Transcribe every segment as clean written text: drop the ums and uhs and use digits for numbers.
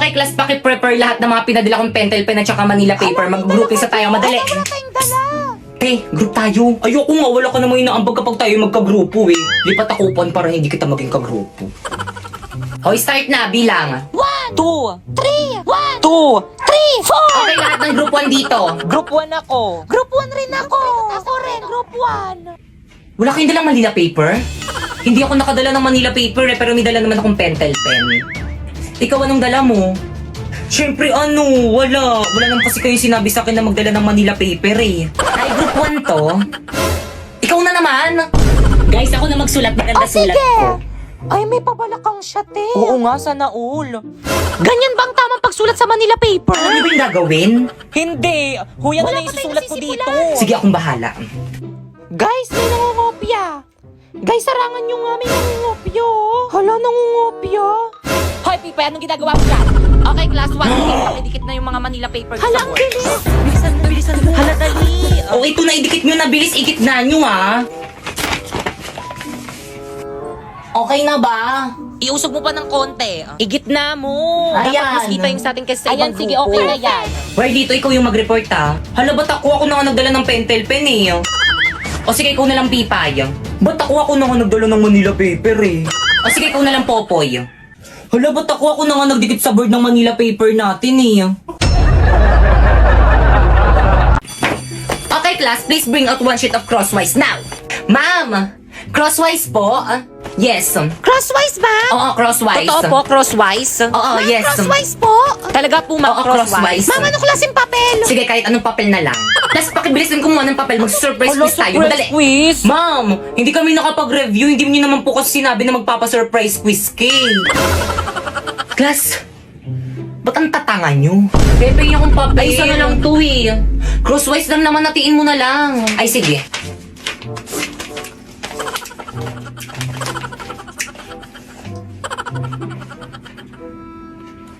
Okay, class, paki-prepare lahat ng mga pinadala kong pentel pen at saka Manila paper. Mag-grouping sa tayo, madali. Wala tayong dala. Group tayo. Ayoko nga, wala ka naman inaambag kapag tayo magka-grupo eh. Lipat ako pan para hindi kita maging ka-grupo. Hoy, start na, bilang. 1, 2, 3, 1, 2, 3, 4. Okay, lahat ng group 1 dito. Group 1 ako. Group 1 rin ako. Ako rin, group 1. Wala kayong dalang Manila paper? Hindi ako nakadala ng Manila paper eh, pero may dala naman akong pentel pen. Ikaw, anong dala mo? Siyempre wala. Wala naman kasi kayo sinabi sa akin na magdala ng Manila paper eh. Ay, group 1 to. Ikaw na naman. Guys, ako na magsulat. Maganda sulat Sige. ko. Ay, may pabalakang siya, te. Oo nga, sana all. Ganyan ba ang tamang pagsulat sa Manila paper? Ano ba yung gagawin? Hindi. Huya na Wala na pa isusulat tayong ko dito. sisimulan. Sige, akong bahala. Guys, may nangungopya. Guys, sarangan nyo nga, may nangungopya. Hala, nangungopya. Hoy, Pipa, anong ginagawa mo dyan? Okay, class 1. Dikit na yung mga Manila paper. Hala, ang bilis. Bilisan mo. Hala, dali. O, ito na idikit nyo na. Bilis, ikit na nyo ah. Okay na ba? Iusog mo pa ng konti. Igit na mo. Ayan. Dapat mas kita yung sa atin kasi sa Ayan, ibang sige, grupo. okay na yan. Well, dito ikaw yung mag-report ha. Hala, ba't ako na nga nagdala ng pentel pen eh. O sige, ikaw na lang Pipay. Ba't ako na nga nagdala ng Manila paper eh. O sige, ikaw na lang Popoy. Hala, ba't ako na nga nagdikit sa board ng Manila paper natin eh. Okay class, please bring out one sheet of crosswise now. Ma'am, crosswise po? Yes. Crosswise ba? Oo, crosswise. Totoo po, crosswise. Oo, yes. Crosswise po? Talaga po, ma'am, Oo, crosswise. crosswise. Ma'am, anong klaseng papel? Sige, kahit anong papel na lang. Plus, pakibilisan kumuha ng papel. Mag-surprise Hala, quiz tayo. surprise Madali. quiz. Ma'am, hindi kami nakapag-review. Hindi niyo naman po kasi sinabi na magpapa-surprise quiz kay. Class, ba't ang tatanga nyo? Pepe niyo akong papel. Ay, isa na lang to eh. Crosswise lang naman, natiin mo na lang. Ay, sige.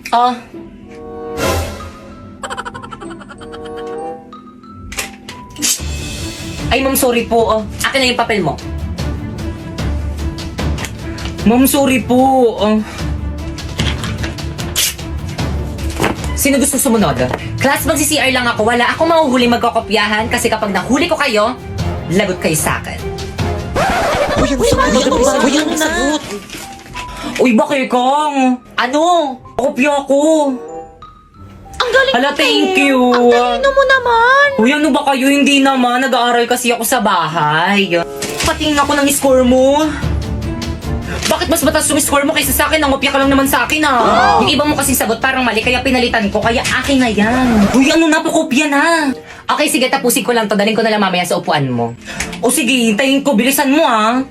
Ah. Ay, ma'am, sorry po. Akin na yung papel mo. Ma'am, sorry po. Sino gusto sumunod? Class, magsi-CR lang ako. Wala akong mahuhuli magkakopyahan kasi kapag nahuli ko kayo, lagot kayo sa akin. Uy, ang sagot. Uy, bakit kang? Ano? Kopya ko. Ang galing Hala, mo, thank te. you. Ang talino mo naman. Uy, ano ba kayo? Hindi naman. Nag-aaral kasi ako sa bahay. Patingin ako ng score mo. Bakit mas mataas yung score mo kaysa sa akin? Nangopya ka lang naman sa akin ah. Yung iba mo kasing sagot parang mali kaya pinalitan ko. Kaya akin na yan. Uy, ano na? Pakopya na. Okay, sige. Tapusin ko lang to. Daling ko na lang mamaya sa upuan mo. O sige, hintayin ko. Bilisan mo ah.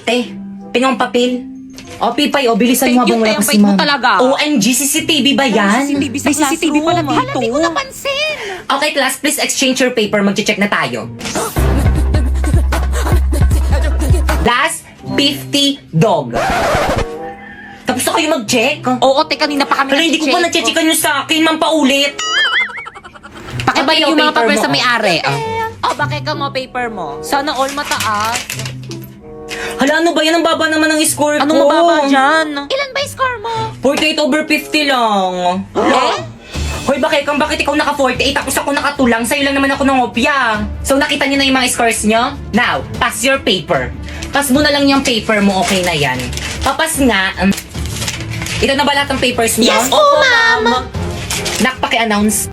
Te, pinong papel. O, Pipay, o, bilisan mo Thank you, habang wala te. Ang kasi bait mo ma'am. talaga. OMG, CCTV ba yan? CCTV sa May CCTV classroom. pala dito. Hala, di ko napansin. Okay, class, please exchange your paper. Mag-check na tayo. Last 50 dog. Tapos na kayo mag-check? Oo, te, kanina pa kami Hala, hindi ko pa na-checkan nyo sa akin. Ma'am, paulit. Pakibalik yung mga paper papel mo, sa oh. may-ari. Oh, bakit ka mo paper mo? Sana all mataas. Hala, ano ba yan? Ang baba naman ng score ko. Anong mababa dyan? Ilan ba yung score mo? 48 over 50 lang. Eh? Hoy, bakit ikaw naka 48 tapos ako nakatulang? Sa'yo lang naman ako ng opya. So, nakita niyo na yung mga scores niyo? Now, pass your paper. Pass mo na lang yung paper mo, okay na yan. Papas nga. Ito na ba lahat ng papers niyo? Yes po, ma'am. Nakpaki-announce.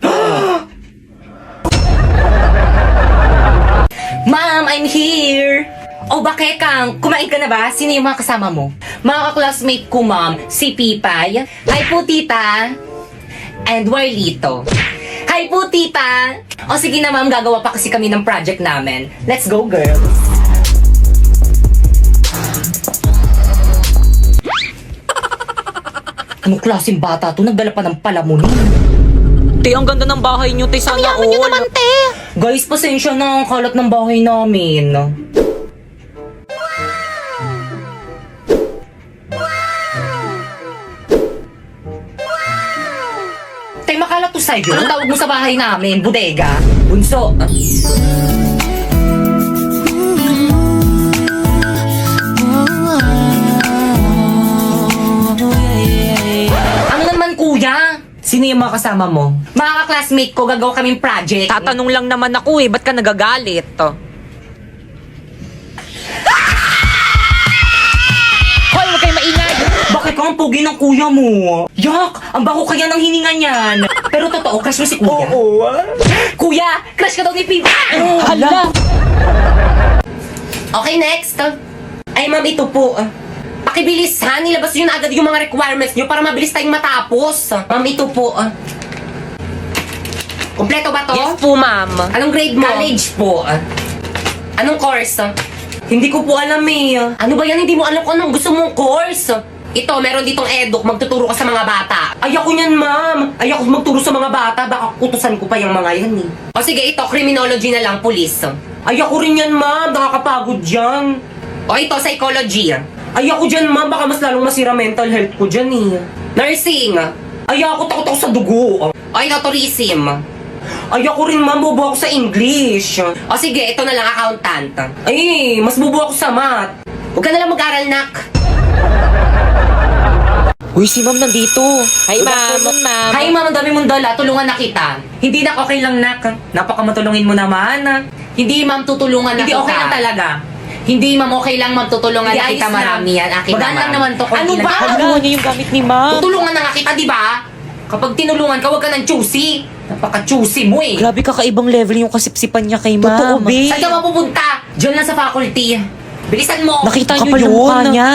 Ma'am, I'm here! Oh, bakit kang? Kumain ka na ba? Sino yung mga kasama mo? Mga ka-classmate ko, ma'am. Si Pipay. Hi po, tita. And Warlito. Hi po, tita. O sige na, ma'am. Gagawa pa kasi kami ng project namin. Let's go, girls. Anong klaseng bata to? Nagdala pa ng palamunin. Te, ang ganda ng bahay nyo, te. Sana Yaman nyo naman, te. Guys, pasensya na ang kalat ng bahay namin. Tay, makalat to sa'yo. Ano tawag mo sa bahay namin? Bodega? Bunso? Ano naman, kuya? Sino yung mga kasama mo? Mga classmate ko, gagawa kaming project. Tatanong lang naman ako eh, ba't ka nagagalit? Hoy, huwag kayo maingay! Bakit ka ang pugi ng kuya mo? Yak! Ang bako kaya ng hininga niyan. Pero totoo, crush mo si kuya? Oo. Kuya, crush ka daw ni Piva! Hala! Okay, next. Ay, ma'am, ito po. Pakibilis ha, nilabas nyo na agad yung mga requirements nyo para mabilis tayong matapos. Ma'am, ito po. Kompleto ba to? Yes po, ma'am. Anong grade mo? College po. Anong course? Hindi ko po alam eh. Ano ba yan? Hindi mo alam kung anong gusto mong course. Ito, meron ditong eduk. Magtuturo ka sa mga bata. Ayoko niyan, ma'am. Ayoko magturo sa mga bata. Baka kutusan ko pa yung mga yan eh. O sige, ito, criminology na lang, police. Ayoko rin yan, ma'am. Nakakapagod yan. O ito, psychology. Ayoko dyan, ma'am. Baka mas lalong masira mental health ko dyan eh. Nursing. Ayoko, takot ako sa dugo. O ito, tourism. Ayoko rin, ma'am. Bobo ako sa English. O sige, ito na lang, accountant. Ay, mas bobo ako sa math. Huwag ka na lang mag-aral, nak. Uy, si ma'am nandito. Hi, ma'am. Ma'am. Hi, ma'am. Ang dami mong dala. Tulungan na kita. Hindi, nak. Okay lang, nak. Napakamatulungin mo naman. Hindi, ma'am, tutulungan na Hindi, kita. okay lang talaga. Hindi, ma'am, okay lang, ma'am. Tutulungan Hindi, na kita. ayos lang. Marami yan. Akin Magaan lang naman to, konti Ano lang. ba? Hala. Nakuha niya yung gamit ni ma'am. Tutulungan na nga kita, di ba? Kapag tinulungan ka, huwag ka ng choosy. Napaka-choosy mo eh. Grabe, kakaibang level yung kasipsipan niya kay ma'am. Totoo, babe. Saan ka mapupunta? Diyan lang sa faculty. Bilisan mo. Nakita niyo Kapal ng yun? mukha niya.